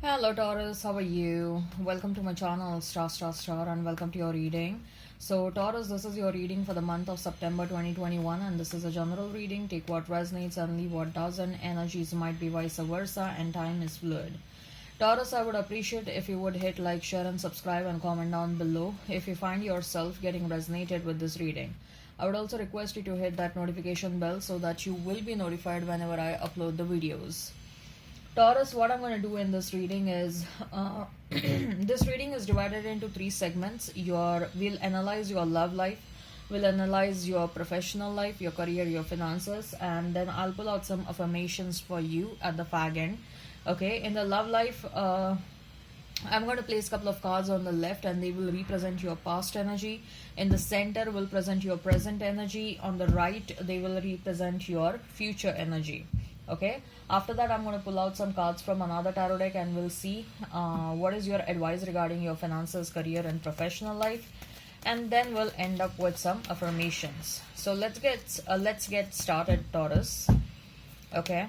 Hello Taurus, how are you? Welcome to my channel Star and welcome to your reading. So Taurus, this is your reading for the month of September 2021 and this is a general reading. Take what resonates and leave what doesn't. Energies might be vice versa and time is fluid. Taurus, I would appreciate if you would hit like, share and subscribe and comment down below if you find yourself getting resonated with this reading. I would also request you to hit that notification bell so that you will be notified whenever I upload the videos. Taurus, what I'm going to do in this reading is this reading is divided into three segments. We'll analyze your love life, we'll analyze your professional life, your career, your finances, and then I'll pull out some affirmations for you at the fag end. Okay, in the love life, I'm going to place a couple of cards on the left and they will represent your past energy. In the center will present your present energy. On the right, they will represent your future energy. Okay, after that I'm going to pull out some cards from another tarot deck and we'll see what is your advice regarding your finances, career and professional life, and then we'll end up with some affirmations. So let's get started, Taurus. Okay,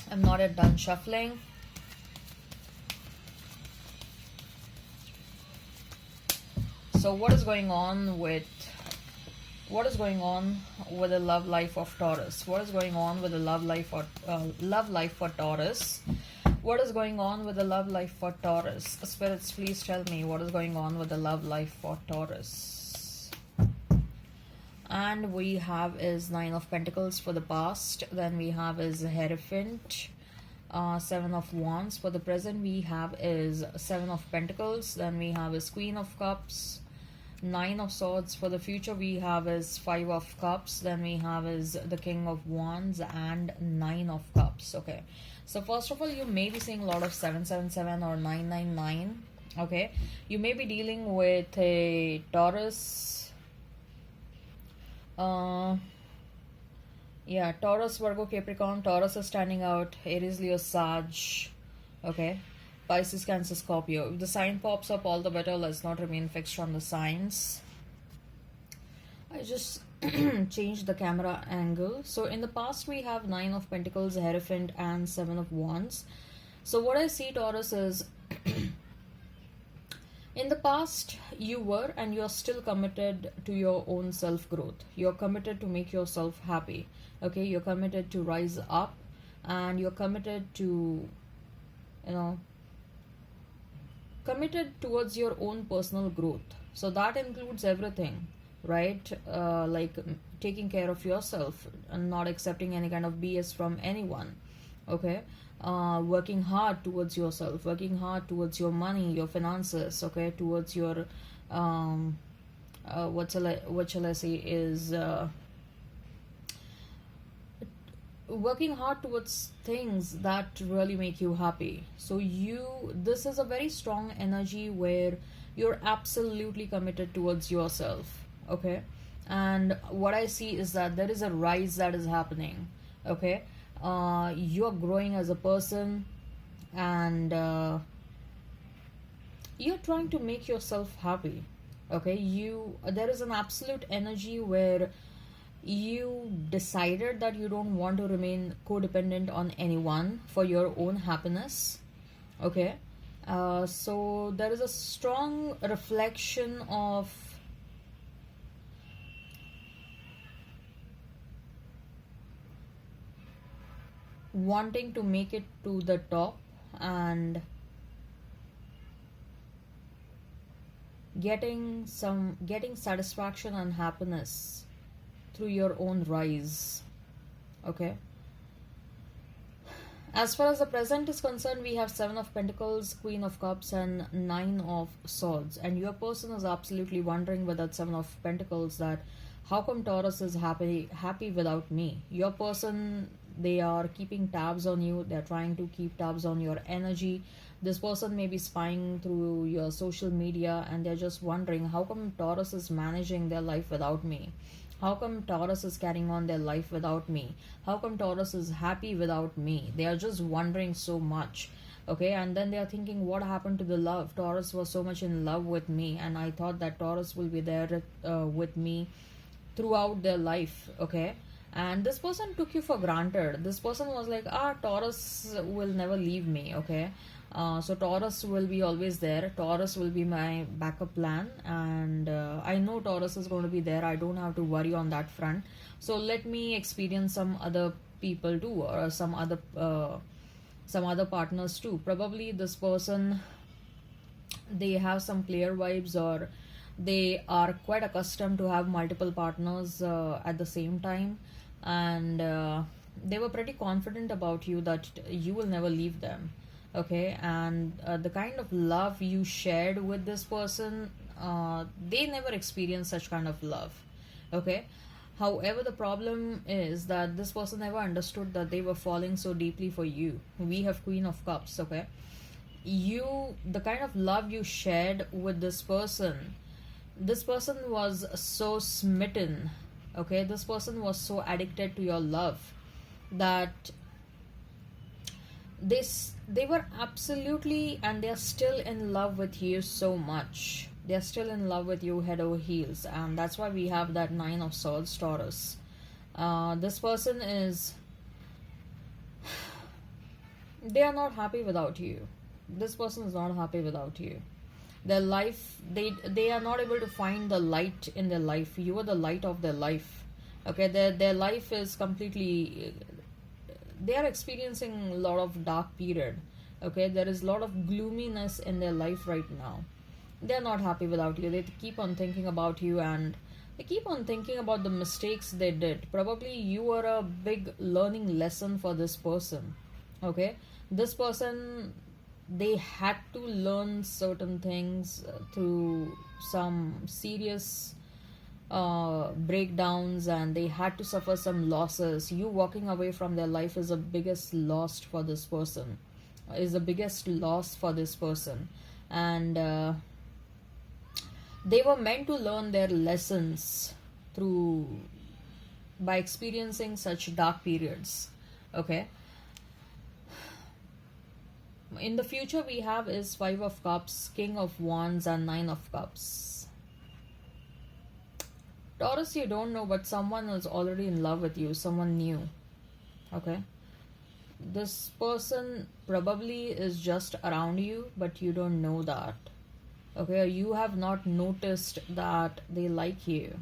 I'm not yet done shuffling. So what is going on with the love life of Taurus? What is going on with the love life for Taurus? What is going on with the love life for Taurus? Spirits, please tell me what is going on with the love life for Taurus. And we have is Nine of Pentacles for the past. Then we have is Hierophant. Seven of Wands. For the present we have is Seven of Pentacles. Then we have is Queen of Cups. Nine of Swords. For the future we have is Five of Cups. Then we have is the King of Wands and Nine of Cups. Okay, so first of all, you may be seeing a lot of 777 or 999. Okay, you may be dealing with a Taurus. Yeah, Taurus, Virgo, Capricorn. Taurus is standing out. Aries, Leo, Sag. Okay, Pisces, Cancer, Scorpio. If the sign pops up, all the better. Let's not remain fixed on the signs. I just changed the camera angle. So in the past, we have Nine of Pentacles, Hierophant, and Seven of Wands. So what I see, Taurus, is in the past, you were and you're still committed to your own self-growth. You're committed to make yourself happy. Okay, you're committed to rise up and you're committed to, committed towards your own personal growth. So that includes everything, right? Like taking care of yourself and not accepting any kind of BS from anyone. Okay, working hard towards yourself, working hard towards your money, your finances. Okay, towards your what shall I say is working hard towards things that really make you happy. So this is a very strong energy where you're absolutely committed towards yourself. Okay, and what I see is that there is a rise that is happening. Okay, you're growing as a person and you're trying to make yourself happy. Okay, there is an absolute energy where you decided that you don't want to remain codependent on anyone for your own happiness. Okay, so there is a strong reflection of wanting to make it to the top and getting satisfaction and happiness through your own rise. Okay, as far as the present is concerned, we have Seven of Pentacles, Queen of Cups and Nine of Swords, and your person is absolutely wondering with that Seven of Pentacles that how come Taurus is happy without me. Your person, they are keeping tabs on you. They're trying to keep tabs on your energy. This person may be spying through your social media and they're just wondering how come Taurus is managing their life without me. How come Taurus is carrying on their life without me? How come Taurus is happy without me? They are just wondering so much. Okay, and then they are thinking, what happened to the love? Taurus was so much in love with me and I thought that Taurus will be there with me throughout their life. Okay, and this person took you for granted. This person was like, Taurus will never leave me, okay? So Taurus will be always there. Taurus will be my backup plan, and I know Taurus is going to be there. I don't have to worry on that front. So let me experience some other people too, or some other partners too. Probably this person, they have some clear vibes, or they are quite accustomed to have multiple partners at the same time, and they were pretty confident about you that you will never leave them, okay? And the kind of love you shared with this person, they never experienced such kind of love, okay? However, the problem is that this person never understood that they were falling so deeply for you. We have Queen of Cups, okay? The kind of love you shared with this person was so smitten, okay? This person was so addicted to your love that they were absolutely, and they are still in love with you so much. They are still in love with you head over heels, and that's why we have that Nine of Swords, Taurus. This person is, they are not happy without you. This person is not happy without you. Their life, they are not able to find the light in their life. You are the light of their life, okay? Their life is completely, they are experiencing a lot of dark period, okay? There is a lot of gloominess in their life right now. They're not happy without you. They keep on thinking about you, and they keep on thinking about the mistakes they did. Probably you were a big learning lesson for this person, okay? This person, they had to learn certain things through some serious breakdowns, and they had to suffer some losses. You walking away from their life is the biggest loss for this person, and they were meant to learn their lessons through, by experiencing such dark periods, okay? In the future we have is Five of Cups, King of Wands, and Nine of Cups. Taurus, you don't know, but someone is already in love with you, someone new, okay? This person probably is just around you, but you don't know that, okay? You have not noticed that they like you,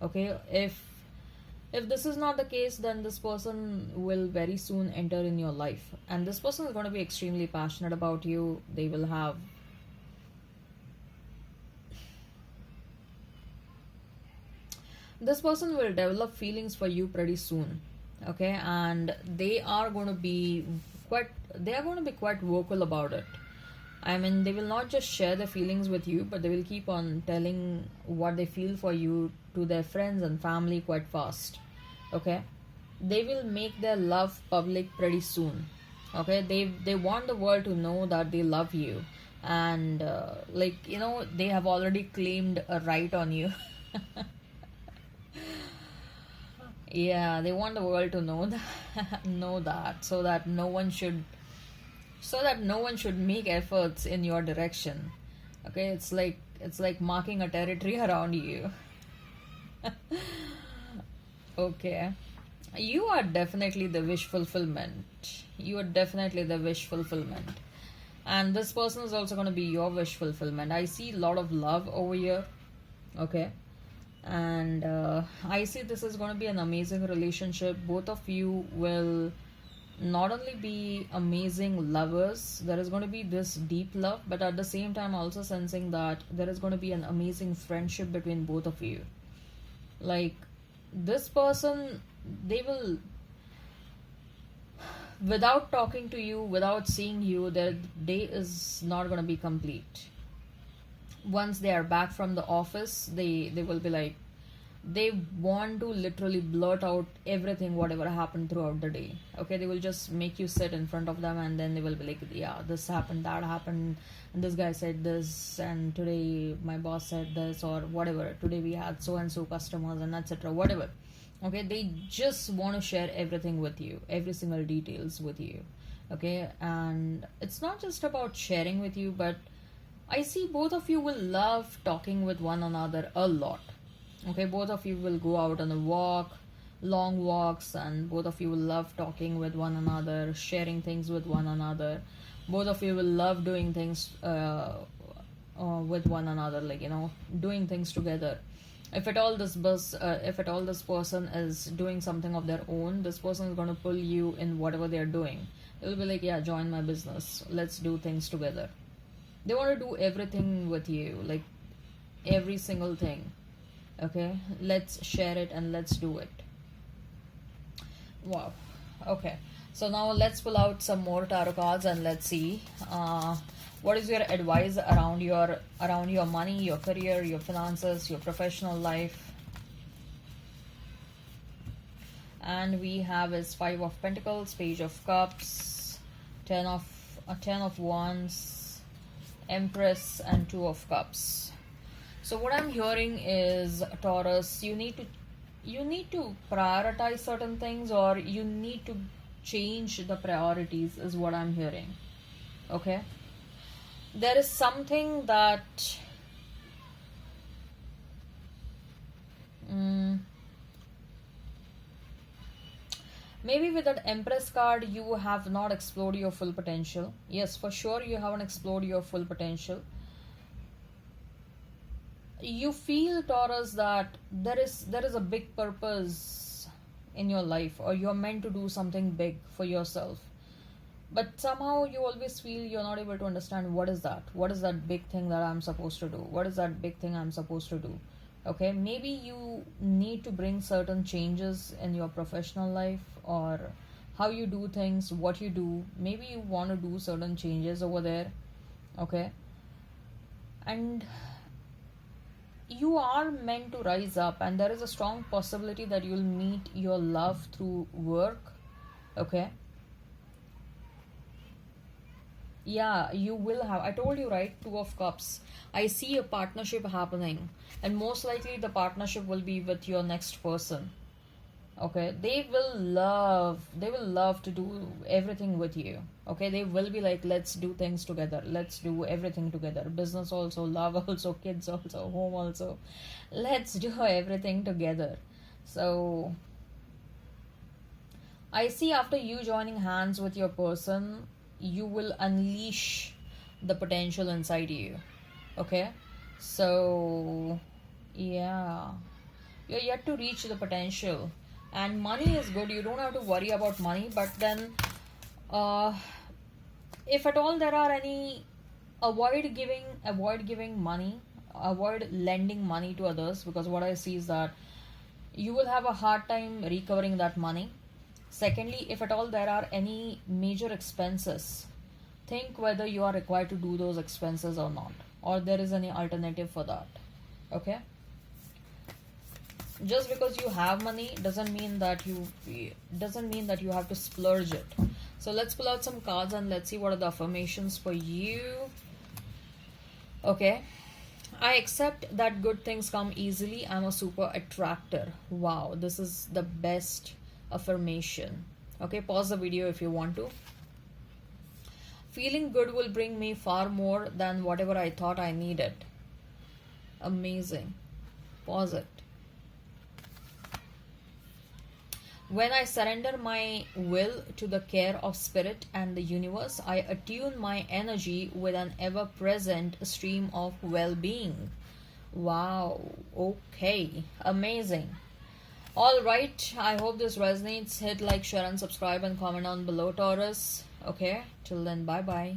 okay? If this is not the case, then this person will very soon enter in your life, and this person is going to be extremely passionate about you. They will have, this person will develop feelings for you pretty soon, okay? And they are going to be quite vocal about it. I mean, they will not just share their feelings with you, but they will keep on telling what they feel for you to their friends and family quite fast, okay? They will make their love public pretty soon, okay? They want the world to know that they love you, and they have already claimed a right on you. Yeah, they want the world to know that, know that, so that no one should make efforts in your direction, okay? It's like marking a territory around you. Okay, you are definitely the wish fulfillment. And this person is also going to be your wish fulfillment. I see a lot of love over here, okay? And I see this is going to be an amazing relationship. Both of you will not only be amazing lovers, there is going to be this deep love, but at the same time also sensing that there is going to be an amazing friendship between both of you. Like, this person, they will, without talking to you, without seeing you, their day is not going to be complete. Once they are back from the office, they will be like, they want to literally blurt out everything whatever happened throughout the day, okay? They will just make you sit in front of them, and then they will be like, yeah, this happened, that happened, and this guy said this, and today my boss said this, or whatever, today we had so and so customers, and etc., whatever, okay? They just want to share everything with you, every single details with you, okay? And it's not just about sharing with you, but I see both of you will love talking with one another a lot, okay? Both of you will go out on a walk, long walks, and both of you will love talking with one another, sharing things with one another. Both of you will love doing things with one another, like, doing things together. If at all this person is doing something of their own, this person is going to pull you in whatever they're doing. It will be like, yeah, join my business, let's do things together. They want to do everything with you, like every single thing. Okay, let's share it and let's do it. Wow. Okay, so now let's pull out some more tarot cards and let's see what is your advice around your money, your career, your finances, your professional life. And we have is Five of Pentacles, Page of Cups, Ten of Wands, Empress, and Two of Cups. So what I'm hearing is, Taurus, you need to prioritize certain things, or you need to change the priorities, is what I'm hearing. Okay, there is something that maybe with that Empress card, you have not explored your full potential. Yes, for sure, you haven't explored your full potential. You feel, Taurus, that there is a big purpose in your life, or you're meant to do something big for yourself, but somehow you always feel you're not able to understand what is that big thing that I'm supposed to do, what is that big thing I'm supposed to do. Okay, maybe you need to bring certain changes in your professional life, or how you do things, what you do. Maybe you want to do certain changes over there. Okay, and you are meant to rise up, and there is a strong possibility that you'll meet your love through work. Okay, yeah, you will have, I told you, right? Two of Cups. I see a partnership happening, and most likely the partnership will be with your next person. Okay, they will love to do everything with you. Okay, they will be like, let's do things together, let's do everything together, business also, love also, kids also, home also, let's do everything together. So I see, after you joining hands with your person, you will unleash the potential inside you. Okay, so yeah, you're yet to reach the potential. And money is good, you don't have to worry about money. But then if at all there are any, avoid giving money, avoid lending money to others, because what I see is that you will have a hard time recovering that money. Secondly, if at all there are any major expenses, think whether you are required to do those expenses or not, or there is any alternative for that. Okay, just because you have money doesn't mean that you have to splurge it. So let's pull out some cards and let's see what are the affirmations for you. Okay, I accept that good things come easily. I'm a super attractor. Wow, this is the best affirmation. Okay, pause the video if you want to. Feeling good will bring me far more than whatever I thought I needed. Amazing. Pause it. When I surrender my will to the care of spirit and the universe, I attune my energy with an ever-present stream of well-being. Wow. Okay. Amazing. Alright, I hope this resonates. Hit like, share and subscribe and comment down below, Taurus. Okay, till then, bye-bye.